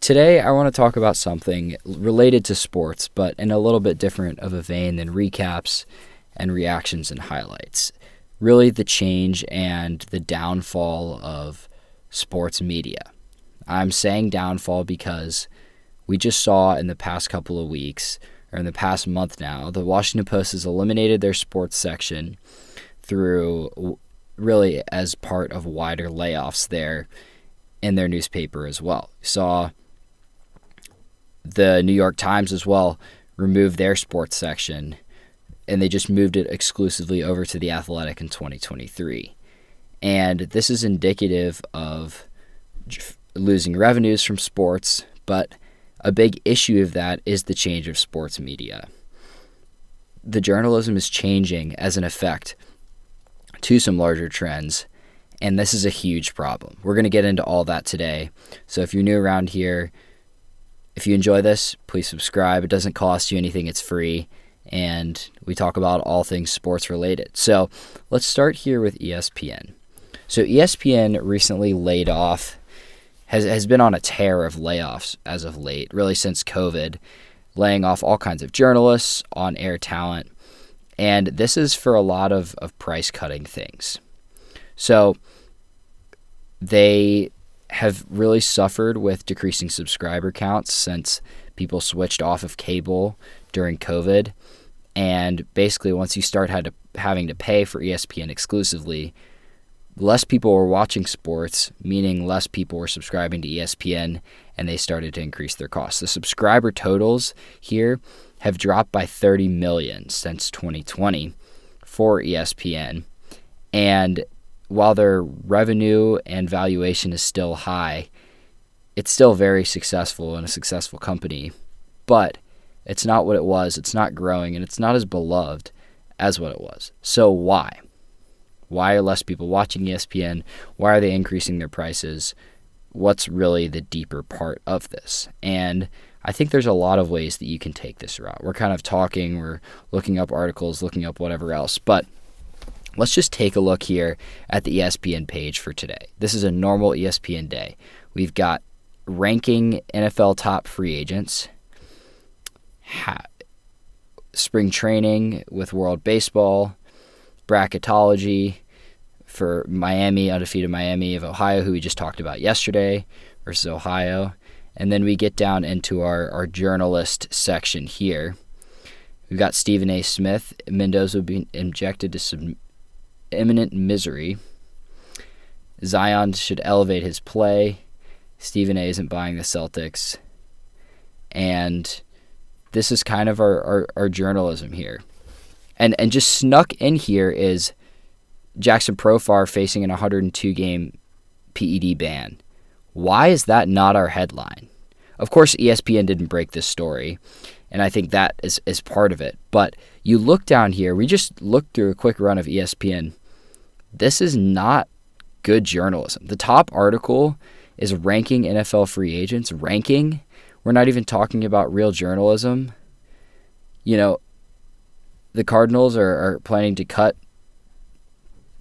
Today, I want to talk about something related to sports, but in a little bit different of a vein than recaps and reactions and highlights. Really, the change and the downfall of sports media. I'm saying downfall because we just saw in the past couple of weeks, or in the past month now, the Washington Post has eliminated their sports section through really as part of wider layoffs there in their newspaper as well. Saw the New York Times as well remove their sports section, and they just moved it exclusively over to The Athletic in 2023. And this is indicative of losing revenues from sports, but a big issue of that is the change of sports media. The journalism is changing as an effect to some larger trends, and this is a huge problem. We're going to get into all that today. So if you're new around here, if you enjoy this, please subscribe. It doesn't cost you anything. It's free. And we talk about all things sports related. So let's start here with ESPN. So ESPN recently laid off, has been on a tear of layoffs as of late, really since COVID, laying off all kinds of journalists, on-air talent. And this is for a lot of price-cutting things. So they have really suffered with decreasing subscriber counts since people switched off of cable during COVID. And basically, once you start having to pay for ESPN exclusively, less people were watching sports, meaning less people were subscribing to ESPN, and they started to increase their costs. The subscriber totals here have dropped by 30 million since 2020 for ESPN. And while their revenue and valuation is still high, it's still very successful and a successful company, but it's not what it was. It's not growing, and it's not as beloved as what it was. So why? Why are less people watching ESPN? Why are they increasing their prices? What's really the deeper part of this? And I think there's a lot of ways that you can take this route. We're kind of talking, we're looking up articles, looking up whatever else, but let's just take a look here at the ESPN page for today. This is a normal ESPN day. We've got ranking NFL top free agents, spring training with World Baseball, bracketology for Miami, undefeated Miami of Ohio, who we just talked about yesterday, versus Ohio. And then we get down into our journalist section here. We've got Stephen A. Smith. Mendoza being injected to some imminent misery. Zion should elevate his play. Stephen A. isn't buying the Celtics. And this is kind of our journalism here. And just snuck in here is Jackson Profar facing an 102-game PED ban. Why is that not our headline? Of course, ESPN didn't break this story, and I think that is part of it. But you look down here, we just looked through a quick run of ESPN. This is not good journalism. The top article is ranking NFL free agents. Ranking? We're not even talking about real journalism. You know, the Cardinals are planning to cut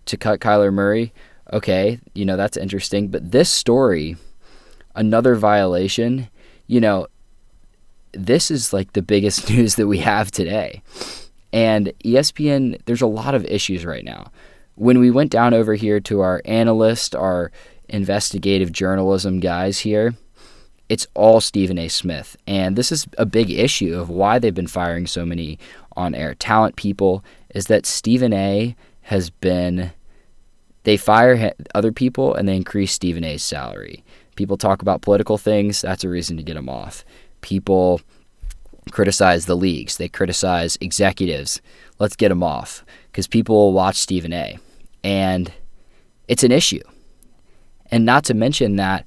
Kyler Murray. Okay, that's interesting. But this story, another violation, this is like the biggest news that we have today. And ESPN, there's a lot of issues right now. When we went down over here to our analyst, our investigative journalism guys here, it's all Stephen A. Smith. And this is a big issue of why they've been firing so many on-air talent people, is that Stephen A. They fire other people and they increase Stephen A.'s salary. People talk about political things, that's a reason to get him off. People criticize the leagues, they criticize executives, let's get him off, because people will watch Stephen A. And it's an issue. And not to mention that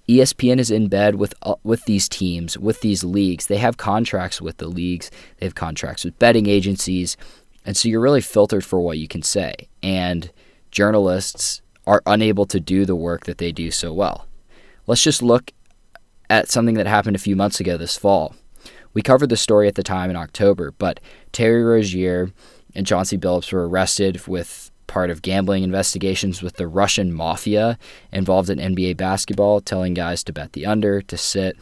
ESPN is in bed with these teams, with these leagues. They have contracts with the leagues. They have contracts with betting agencies. And so you're really filtered for what you can say. And journalists are unable to do the work that they do so well. Let's just look at something that happened a few months ago this fall. We covered the story at the time in October, but Terry Rozier and Chauncey Billups were arrested with part of gambling investigations with the Russian mafia involved in NBA basketball, telling guys to bet the under, to sit,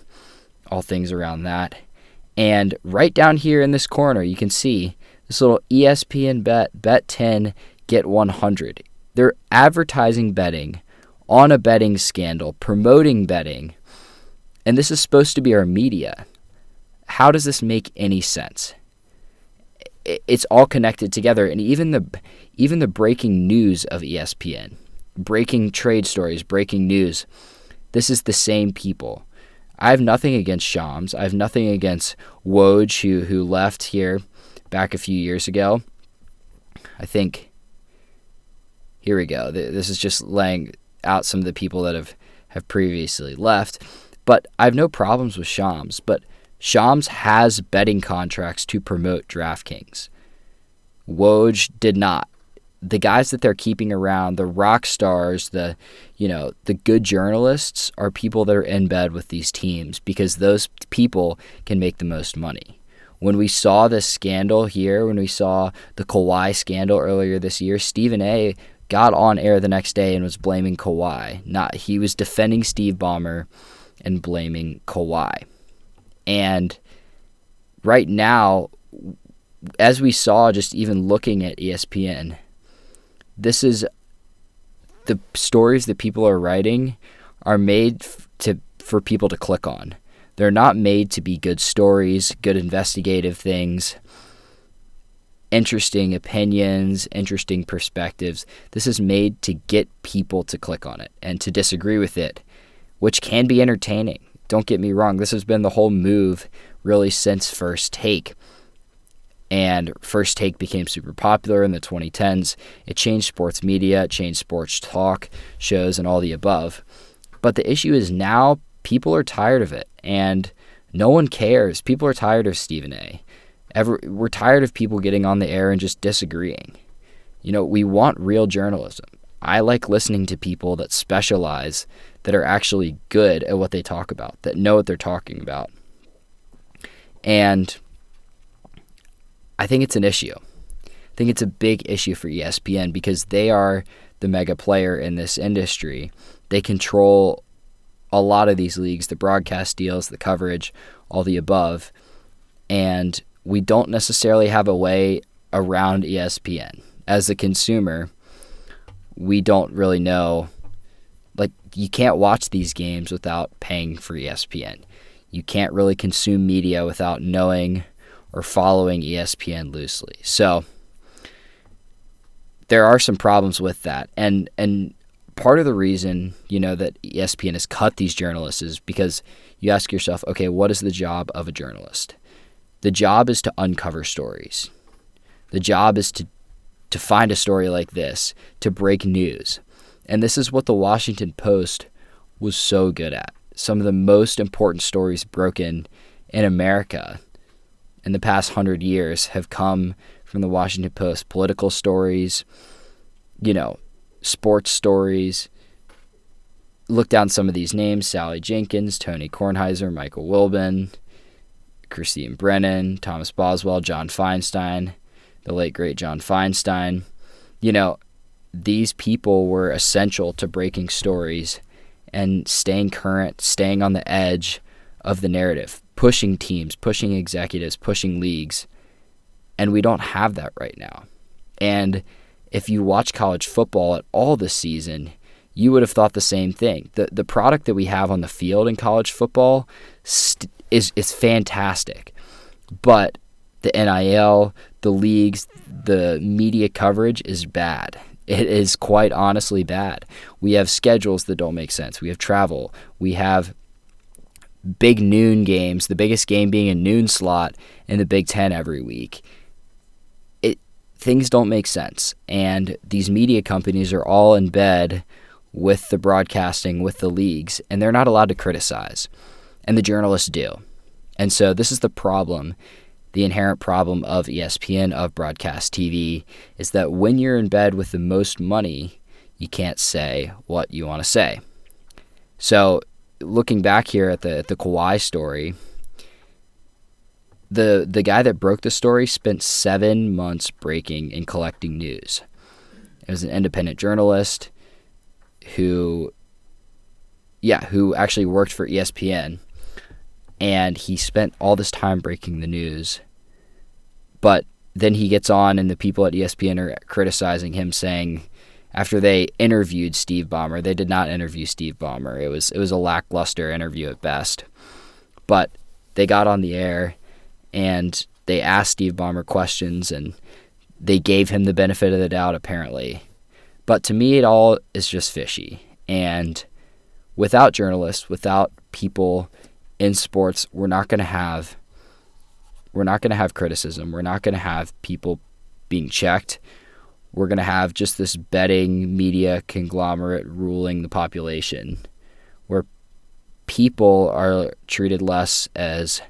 all things around that. And right down here in this corner, you can see this little ESPN bet 10, get 100. They're advertising betting on a betting scandal, promoting betting, and this is supposed to be our media. How does this make any sense? It's all connected together, and even the breaking news of ESPN, breaking trade stories, breaking news, this is the same people. I have nothing against Shams. I have nothing against Woj, who left here back a few years ago. I think, here we go. This is just laying out some of the people that have previously left. But I have no problems with Shams. But Shams has betting contracts to promote DraftKings. Woj did not. The guys that they're keeping around, the rock stars, the good journalists, are people that are in bed with these teams because those people can make the most money. When we saw this scandal here, when we saw the Kawhi scandal earlier this year, Stephen A. got on air the next day and was blaming Kawhi. He was defending Steve Ballmer and blaming Kawhi. And right now, as we saw just even looking at ESPN, this is the stories that people are writing are made for people to click on. They're not made to be good stories, good investigative things, interesting opinions, interesting perspectives. This is made to get people to click on it and to disagree with it, which can be entertaining. Don't get me wrong. This has been the whole move really since First Take. And First Take became super popular in the 2010s. It changed sports media, it changed sports talk shows, and all the above. But the issue is now people are tired of it, and no one cares. People are tired of Stephen A. We're tired of people getting on the air and just disagreeing. We want real journalism. I like listening to people that specialize, that are actually good at what they talk about, that know what they're talking about. And I think it's an issue. I think it's a big issue for ESPN because they are the mega player in this industry. They control a lot of these leagues, the broadcast deals, the coverage, all the above. And we don't necessarily have a way around ESPN. As a consumer, we don't really know. You can't watch these games without paying for ESPN. You can't really consume media without knowing or following ESPN loosely. So there are some problems with that. And part of the reason, that ESPN has cut these journalists is because you ask yourself, okay, what is the job of a journalist? The job is to uncover stories. The job is to find a story like this, to break news. And this is what the Washington Post was so good at. Some of the most important stories broken in America in the past 100 years have come from the Washington Post. Political stories, sports stories. Look down some of these names: Sally Jenkins, Tony Kornheiser, Michael Wilbon, Christine Brennan, Thomas Boswell, John Feinstein, the late great John Feinstein. These people were essential to breaking stories and staying current, staying on the edge of the narrative, pushing teams, pushing executives, pushing leagues. And we don't have that right now. And if you watch college football at all this season, you would have thought the same thing. The product that we have on the field in college football is fantastic. But the NIL, the leagues, the media coverage is bad. It is quite honestly bad. We have schedules that don't make sense. We have travel. We have big noon games, the biggest game being a noon slot in the Big Ten every week. Things don't make sense. And these media companies are all in bed with the broadcasting, with the leagues, and they're not allowed to criticize. And the journalists do. And so this is the problem. The inherent problem of ESPN, of broadcast TV, is that when you're in bed with the most money, you can't say what you want to say. So looking back here at the Kawhi story, the guy that broke the story spent 7 months breaking and collecting news. It was an independent journalist who actually worked for ESPN, and he spent all this time breaking the news. But then he gets on, and the people at ESPN are criticizing him, saying, after they interviewed Steve Ballmer, they did not interview Steve Ballmer. It was a lackluster interview at best. But they got on the air, and they asked Steve Ballmer questions, and they gave him the benefit of the doubt, apparently. But to me, it all is just fishy. And without journalists, without people in sports, we're not going to have criticism. We're not going to have people being checked. We're going to have just this betting media conglomerate ruling the population, where people are treated less as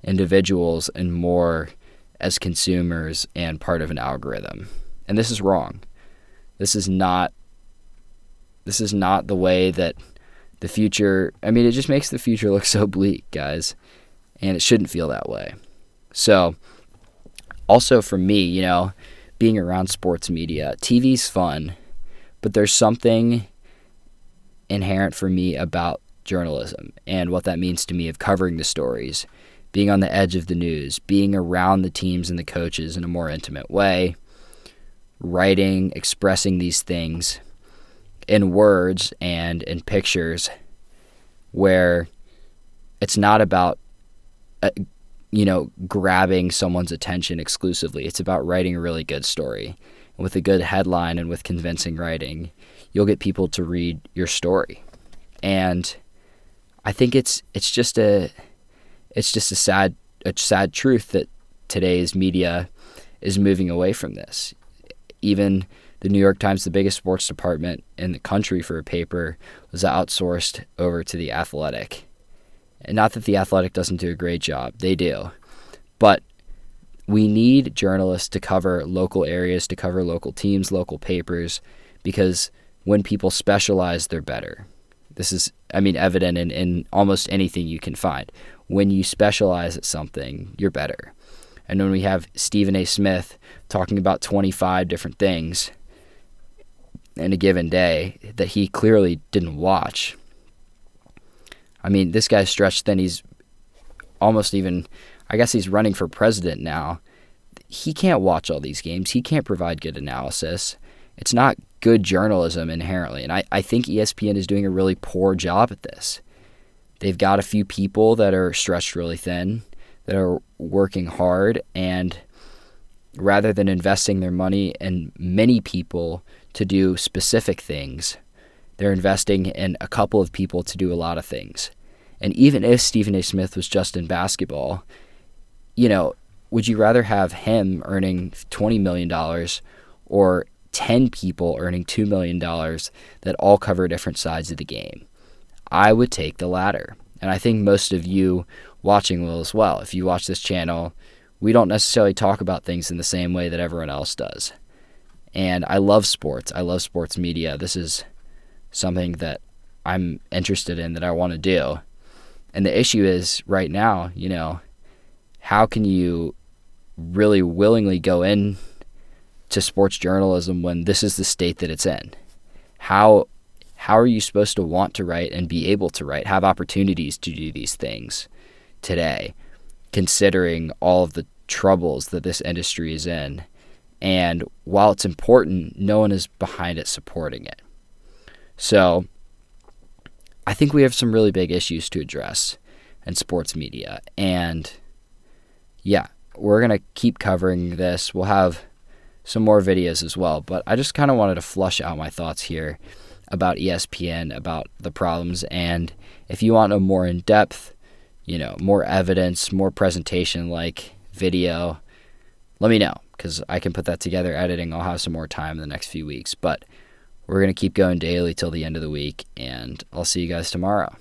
individuals and more as consumers and part of an algorithm. And this is wrong. This is not the way that the future, it just makes the future look so bleak, guys. And it shouldn't feel that way. So, also for me, being around sports media, TV's fun, but there's something inherent for me about journalism and what that means to me of covering the stories, being on the edge of the news, being around the teams and the coaches in a more intimate way, writing, expressing these things in words and in pictures, where it's not about grabbing someone's attention exclusively. It's about writing a really good story. And with a good headline and with convincing writing, you'll get people to read your story. And I think it's just a sad truth that today's media is moving away from this. Even the New York Times, the biggest sports department in the country for a paper, was outsourced over to The Athletic. And not that The Athletic doesn't do a great job. They do. But we need journalists to cover local areas, to cover local teams, local papers, because when people specialize, they're better. This is, evident in almost anything you can find. When you specialize at something, you're better. And when we have Stephen A. Smith talking about 25 different things in a given day that he clearly didn't watch, this guy's stretched thin. He's almost even, he's running for president now. He can't watch all these games. He can't provide good analysis. It's not good journalism inherently. And I think ESPN is doing a really poor job at this. They've got a few people that are stretched really thin, that are working hard, and rather than investing their money in many people to do specific things, they're investing in a couple of people to do a lot of things. And even if Stephen A. Smith was just in basketball, would you rather have him earning $20 million or 10 people earning $2 million that all cover different sides of the game? I would take the latter. And I think most of you watching will as well. If you watch this channel, we don't necessarily talk about things in the same way that everyone else does. And I love sports. I love sports media. This is something that I'm interested in, that I want to do. And the issue is right now, how can you really willingly go in to sports journalism when this is the state that it's in? How are you supposed to want to write and be able to write, have opportunities to do these things today, considering all of the troubles that this industry is in? And while it's important, no one is behind it supporting it. So I think we have some really big issues to address in sports media. And yeah, we're going to keep covering this. We'll have some more videos as well. But I just kind of wanted to flush out my thoughts here about ESPN, about the problems. And if you want a more in-depth, more evidence, more presentation-like video, let me know, because I can put that together editing. I'll have some more time in the next few weeks. But we're going to keep going daily till the end of the week, and I'll see you guys tomorrow.